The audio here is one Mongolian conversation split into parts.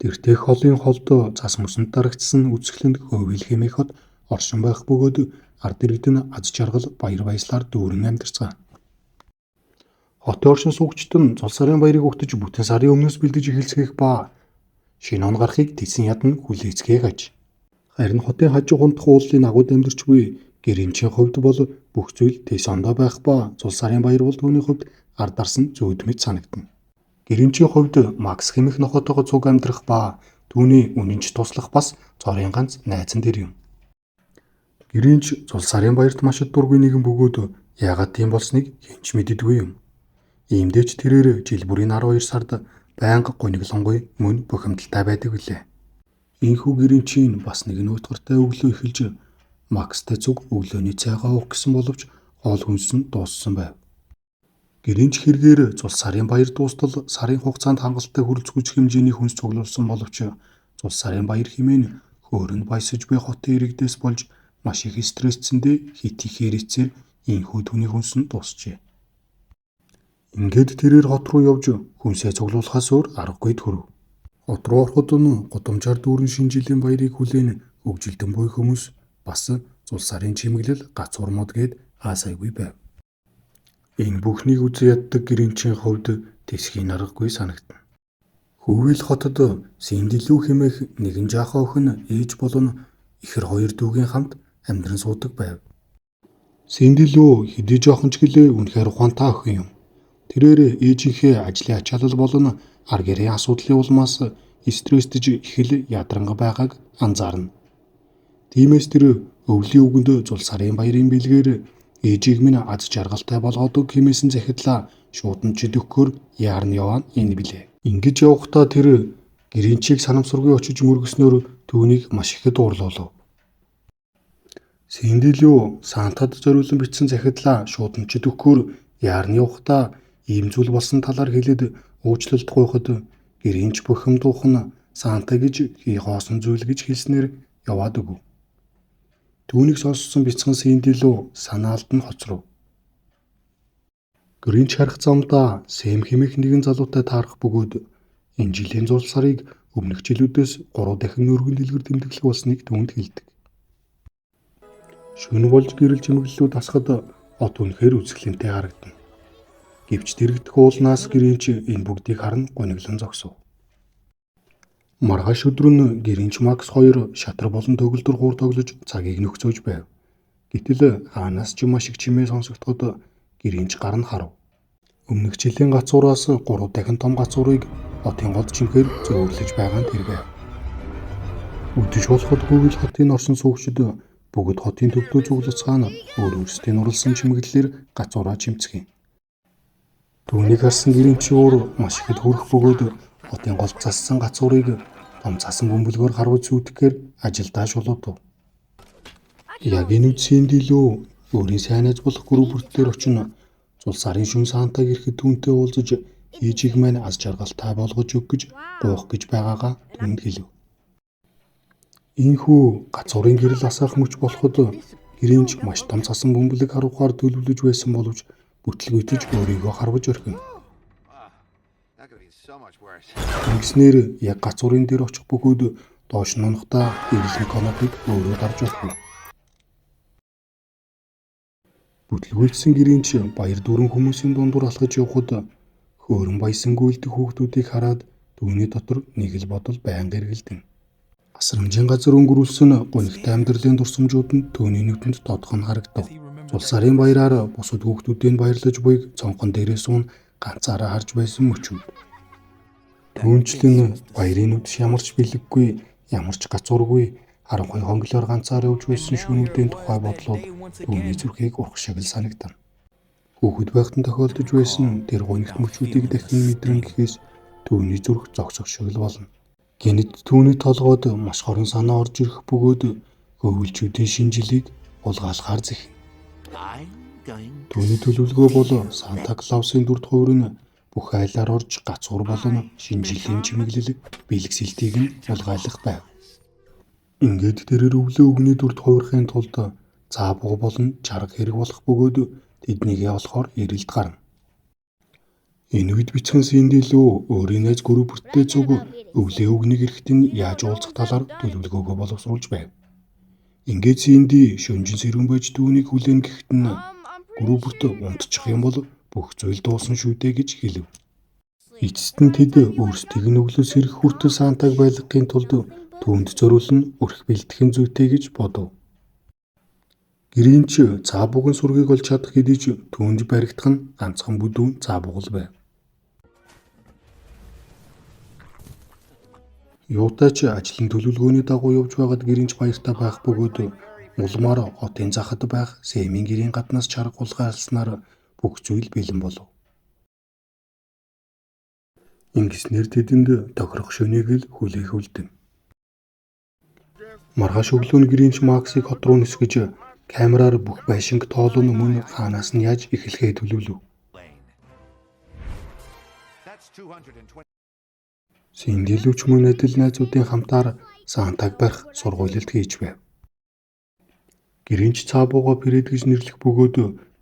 Тэртээ холын холд цас мөсөнд дарагдсан үсгэлэнд хөвөл хэмээх хот оршин байх бөгөөд ард иргэд нь аз жаргал баяр баясгалаар дүүрэн амьдарцгаана. Хотын оршин суугчид нь цул сарын баярыг угтаж бүтэн сарын өмнөөс бэлдэж эхэлцгээх ба шинэ он гарахыг тэсэн ядан хүлээцгээх аж. Харин хотын хажуу хундах уулын агууд амьдарч буй гэрэмчийн хувьд бол бүх зүйл тэс ондоо байх ба цул сарын баяр бол түүний хувьд ард дарсан зүүд мэт санагдана. Гэрэмчийн хувьд Макс хэмэх нохотойгоо цуг амьдрах ба түүний үнэнч туслах бас цорын ганц найзан дээр юм. Гэрэмч цул сарын баярт маш дургүй нэгэн бөгөөд яагаад тийм болсныг хинч мэддэггүй юм. Иймдээч тэрээр жил бүрийн 12 сард байнга гониглонгуй мөн бухимдалтай байдаг билээ. Ийхүү гэрэмчийн бас нэгэн уйтгартай өглөө эхэлж Макстай цуг өглөөний цайгаа уух гэсэн боловч хоол хүнс нь дууссан байв. Гэрэмч хэрэгээр цул сарын баяр дуустал сарын хугацаанд хангалттай хүрэлцгүйч хэмжээний хүнс цуглуулсан боловч цул сарын баяр хэмээн хөөрөнд баясаж буй хотын иргэдээс болж маш их стрессцэндээ хит ихээр эцээр ийхүү түүний хүнс нь дуусчээ. Ингээд тэрээр хот руу явж хүнсээ цуглуулахаас өөр аргагүй төрөв. Хот руу ороход нь гудамжаар дүүрэн шинэ жилийн баярыг хүлээн өгжилтөн буй хүмүүс бас цул сарын чимэглэл гацуур мод гээд аасайгүй байв. Энэ бүхнийг үзэн яддаг гэрэмчийн хувьд тэсхийн аргагүй санагдана. Хөвөл хотод Синдилүү хэмээх нэгэн жаахан охин ээж болон ихэр хоёр дүүгийн хамт амьдран суудаг байв. Синдилүү хэдий жоохон ч гэлээ үнэхээр ухаантай охин юм. Тэрээр ээжийнхээ ажлын ачаалал болон ар гэрийн асуудлын улмаас стресстэж их л ядранга байгааг анзаарна. Тиймээс тэр өвлийн үгэнд цул сарын баярын бэлгээр ээжийг минь аз жаргалтай болгодог хэмээсэн захидлаа шууд нь чөдөхгөр яарн яваа энэ билээ. Ингэж явахдаа тэр гэрэнчийг санамсаргүй очиж мөргөснөөр түүнийг маш ихэд уурлуулав. Синдилүү Сантад зориулсан бичсэн захидлаа шууд нь чөдөхгөр яарн явахдаа ийм зүйл болсон талаар хэлээд уучлалт гуйхад гэрэнч бухимдуух нь Санта гэж хоосон зүйл гэж хэлснээр яваад өгөв. Түүнийг сонссон бяцхан Синдилүү санаалд нь хоцров. Гэрэнч харих замдаа Сэм хэмээх нэгэн залуутай таарах бөгөөд энэ жилийн зул сарыг өмнөх жилүүдээс 3 дахин өргөн дэлгэр тэмдэглэх болсныг түүнд хэлдэг. Шөнө болж гэрэл чимэглэлүүд асахад хот үнэхээр үзэсгэлэнтэй харагдана. Гэвч дэрэгдэх уулнаас гэрэнч энэ бүгдийг харан гониглон зогсов. Маргааш өдөр нь гэрэнч Макс хоёр шатар болон төгөлдөр гуур тоглож цагийг нөхцөөж байв. Гэтэл хаанаас ч маш их чимээ сонсогдоход гэрэнч гар нь харав. Өмнөх жилийн гацуураас 3 дахин том гацуурыг хотын голд чимхээр зөөрлөж байгаа нь тэр байв. Үдэш болоход хөвөл хотын оршин суугчид бүгд хотын төвдөө цуглацгаана өөрсдийн урлсан чимэглэлээр гацуураа чимцгээв. Түүнийг харсан гэрэмчийн уур маш ихэд хүрэх бөгөөд хотын голд зассан гацуурыг том цасан бөмбөлгөөр харваж сүйтгэхээр ажилдаа шулуутав. Яг энэ үед Синдилүү өөрийн сайн найз болох гүрүүбүртээр очино цул сарын шөнө Сантаг ирэхэд түүнтэй уулзаж ээжийг маань аз жаргалтай болгож өг гэж гуйх гэж байгаагаа түүнд хэлв. Ийхүү гацуурын гэрэл асаах мөч болоход гэрэнч маш том цасан бөмбөлөг харуухаар төлөвлөж байсан боловч бүтлгүйтэж өөрийгөө харваж орхив. Ингэснээр яг гацуурын дээр очих бөгөөд доош нь унахдаа эвлэн конопыг өөрөө гарч орхив. Бүтлгүйтсэн гэрэнч баяр дүүрэн хүмүүсийн дундуур алхаж явхад хөөрөн баясан гүйлдэх хүүхдүүдийг хараад түүний дотор нэг л бодол байнга эргэлдэнэ. Асрамжийн газар өнгөрүүлсэн гонигтай амьдралын дурсамжууд нь түүний нүдэнд тодхон харагдав. Цул сарын баяраар бусад хүүхдүүдийн баярлаж буйг цонхон дээрээ суун ганцаараа харж байсан мөчүүд. Түүнчлэн баярын үдэш ямар ч бэлэггүй, ямар ч гацуургүй, харанхуй хонглоор ганцаар явж байсан шөнүүдийн тухай бодлоод түүний зүрхийг урах шиг л санагдана. Хүүхэд байхад нь тохиолдож байсан тэр гонигт мөчүүдийг дахин мэдрэн гэхээс түүний зүрх зогсох шиг л болно. Гэнэт түүний толгойд маш хорон санаа орж ирэх бөгөөд хөвөлчүүдийн шинэ жилийг улгаалахаар зэхив. Түүний төлөвлөгөө бол Санта Клаусын дүрд хувир нь бүх айлаар орж гацуур болон шинэ жилийн чимэглэл бэлгсэлтийг нь улгайлах байв. Ингээд тэрээр өглөө өгний дүрд хувирахын тулд цаабуг болон чарга хэрэг болох бөгөөд тэднийгээ олохоор эрэлт гарна. Энэ үед бяцхан Синдилүү өөрийн найз Гүрүбүрттэй зүг өвлөө өгнийг эрэхт нь яаж уулзах талаар төлөвлөгөөгөө боловсруулж байв. Ингээд Синди шөнжин сэрүүн байж түүнийг хүлээн гэхэд нь Гүрүбүрт унтчих юм бол бүх зүйл дуусна шүү дээ гэж хэлв. Эцэст нь тэд өөрсдийг нь өглөө сэрэх хүртэл Сантаг байлгахын тулд түүнд зориулан өрх бэлтгэхийн зүйтэй гэж бодов. Гэрийнч цаабуугийн сургийг олж чадах хэдий ч түүнд баригдах нь ганцхан бүдүүн цаабуугал байв. Юутай ч ажлын төлөвлөгөөний дагуу явж байгаад гэрийнч баяртай байх бөгөөд улмаар хотын захад байх Сэмийн гэрийн гаднаас чарга улгаалснаар бүх зүйл бэлэн болов. Ингэснээр тэдэнд тохирох шөнийг л хүлээх үлдэв. Маргааш өглөө нь гэрийнч Максыг хот руу нисгэж камераар бүх байшинг тоолон мөн хаанаас нь яаж эхлэхээ төлөвлөв. Синдилүүч мөн адил найзуудын хамтаар Сантаг барих сургуульд хийж байв. Гэрийнч цаабууга Фред гэж нэрлэх бөгөөд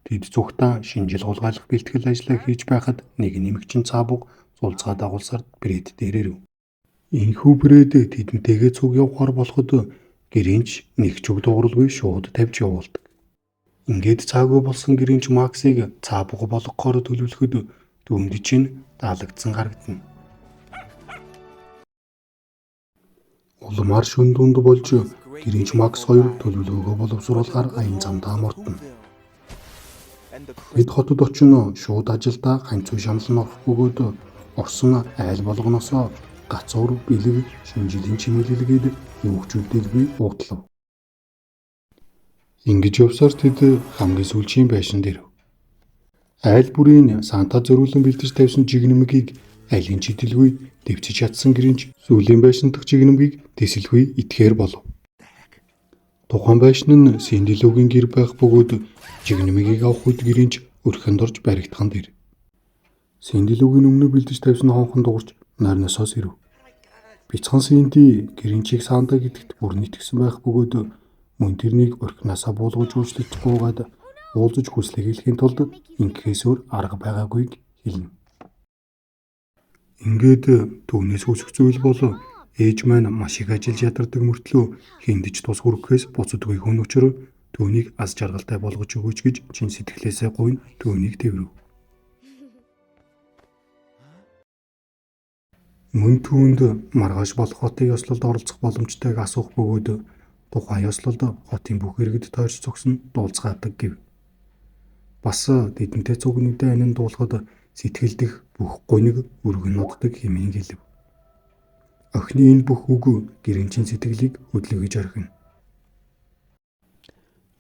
тэд зүгтаа шинжил хулгайлах бэлтгэл ажлаа хийж байхад нэг нэмэгчин цаабууг зулцгаа дагуулсаар Фред дээр ирэв. Энэхүү Фред тэдэнтэйгээ цуг явахаар болоход гэрийнч нэг ч үг дууралгүй шууд тавьж явуулдаг. Ингээд цаагүй болсон гэрийнч Максыг цаабууга болгохоор төлөвлөхөд түүнд чинь даалгдсан харагдана. Улмаар шөнө дунд болж гэрийнч Макс хоёр төлөвлөгөөгөө боловсруулахаар аян замдаа мортно. Бид хотод очино шууд ажилдаа ганцгүй шамлан орох бөгөөд орсон айл болгоноосоо гацуур бэлэг шинжилийн чимэглэлгээд юу ч үлдээгүй уутлав. Ингэж явсаар тэд хамгийн сүүлийн байшинд ирэв. Айл бүрийн Санта зориулан бэлдэж тавьсан жигнэмгийг айлын чидэлгүй дэвчиж чадсан гэрийнч сүүлийн байшин дахь жигнэмгийг тэсэлгүй итгэхээр болов. Тухайн байшин нь Синдилүүгийн гэр байх бөгөөд жигнэмгийг авах үед гэрийнч өрхөнд орж баригдхан дэр. Синдилүүгийн өмнө бэлдэж тавьсан хонхон дуурч нарнасоос ирэв. Бяцхан Синди гэрийнчийг Санта гэдэгт бүрэн итгэсэн байх бөгөөд мөн тэрнийг орхинаасаа буулгаж уучлаж гуугаад уулзаж хүслийг хэлэхийн тулд ингэхээс өөр арга байгаагүйг хэлнэ. Ингээд түүнээс үсэх зүйл бол ээж маань маш их ажиллаж ядардаг мөртлөө хиндэж тус хүргэхээс буцадгүй хүн учраас түүнийг аз жаргалтай болгож өгөөч гэж чин сэтгэлээсээ гуйн түүнийг тэрв. Мөн түүнд маргааш болох хотын ёслолд оролцох боломжтойг асуух бөгөөд тухайн ёслолд хотын бүх иргэд тойрч зогсон дуулцгаадаг гэв. Бас тэдэнтэй цугнуудын анин дуулахад сэтгэл дэх бүх гуниг өргөн ноддог хэмээн хэлв. Охины энэ бүх үг гэрийнчийн сэтгэлийг хөдөлгөж орхино.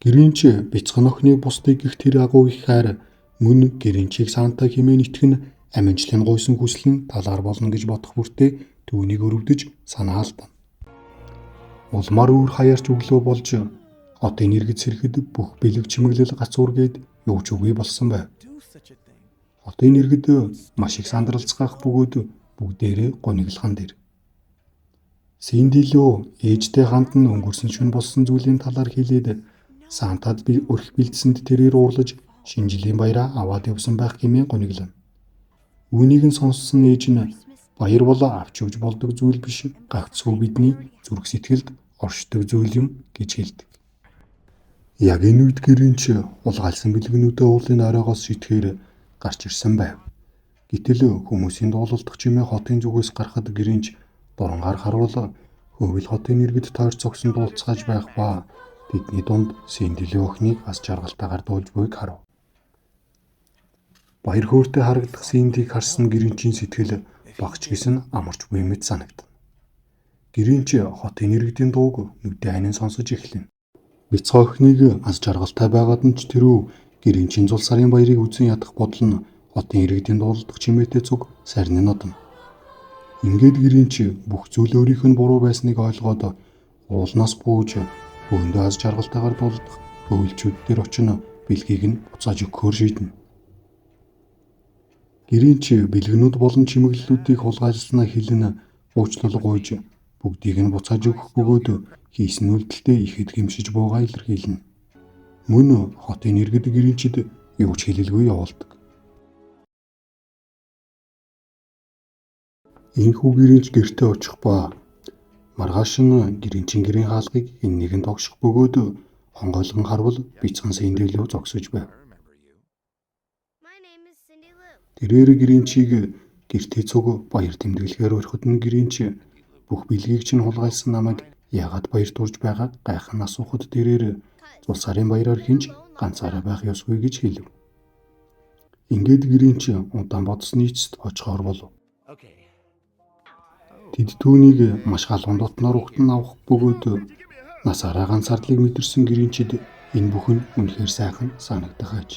Гэрийнч бяцхан охины бусдыг их тэр агуу их хайр мөн гэрийнчийг Санта хэмээн итгэн аминчлын гуйсан хүсэл нь талаар болно гэж бодох бүртээ түүнийг өрөвдөж санаа алдана. Улмаар өөр хаяарч өглөө болж хотын иргэд сэрхэд бүх бэлэг чимэглэл гацуургээд юу ч үгүй болсон байв. Хотын иргэд маш их сандралцгаах бөгөөд бүгдээрээ гониглохан дэр. Синдилүү ээжтэй хамт нь өнгөрсөн шөнө болсон зүйлийн талаар хэлээд Сантад би өрх бэлдсэнд тэрээр уурлаж шинжилийн баяраа аваад явсан байх хэмээн гониглоно. Үүнийг нь сонссон ээж нь баяр бол авч өгж болдог зүйл биш, гагцхүү бидний зүрх сэтгэлд оршдог зүйл юм гэж хэлдэг. Яг энэ үед гэрийнч улгаалсан бэлгэнүүдээ уулын оройгоос шитгэхээр гарч ирсэн байв. Гэтэл хүмүүсийн дуулалдах чимээ хотын зүгээс гарахад гэрийнч дурангаар харуул хөвөл хотын иргэд тойрч зогсон дуулцгааж байх ба тэдний дунд Синдилүү охиныг аз жаргалтайгаар дуулж буйг харав. Баяр хөөртэй харагдах Синдиг харсан гэрийнчийн сэтгэл багч гисэн амарч буй мэт санагдана. Гэрийнч хотын иргэдийн дууг нүдэн анин сонсож эхлэв. Бяцхан охиныг аз жаргалтай байгаад нь ч тэрүү гэрийнчийн зул сарын баярыг үзэн ядах бодол нь хотын иргэдийн дуулдах чимээтэй цуг сарны нодно. Ингээд гэрийнч бүх зүйл өөрийнх нь буруу байсныг ойлгоод уулнаас бууж өөндөө аз жаргалтайгаар дуулдах хөвөлчүүд дээр очино бэлгийг нь буцааж өгөхөөр шийднэ. Гэрийнч бэлгэнүүд болон чимэглэлүүдийг хулгайлснаа хэлнэ уучлал гуйж бүгдийг нь буцааж өгөх бөгөөд хийсэн үйлдэлтэй ихэд гэмшиж буугаа илэрхийлнэ. Мөн хотын иргэд гэрийнчид юу ч хэлэлгүй явуулдаг. Энэхүү гэрийнч гэртээ очих ба маргаашин гэрийнчин гэрийн хаалгыг хэн нэгэн тогших бөгөөд онгойлгон харвал бяцхан Сэнди Лүү зогсож байв. Тэрээр гэрийнчийг гэртээ цуг баяр тэмдэглэхээр орхид нь гэрийнч бүх бэлгийг чинь хулгайлсан намайг яагаад баяр турж байгааг гайхан асуухад тэрээр зул сарын баяраар хинч ганцаараа байх ёсгүй гэж хэлв. Ингээд гэрийнч удаан бодсны эцэст очихоор болов. Тэд түүнийг маш халуун дотноор угтан авах бөгөөд насаараа ганцаардлыг мэдэрсэн гэрийнчид энэ бүхэн үнэхээр сайхан санагдах аж.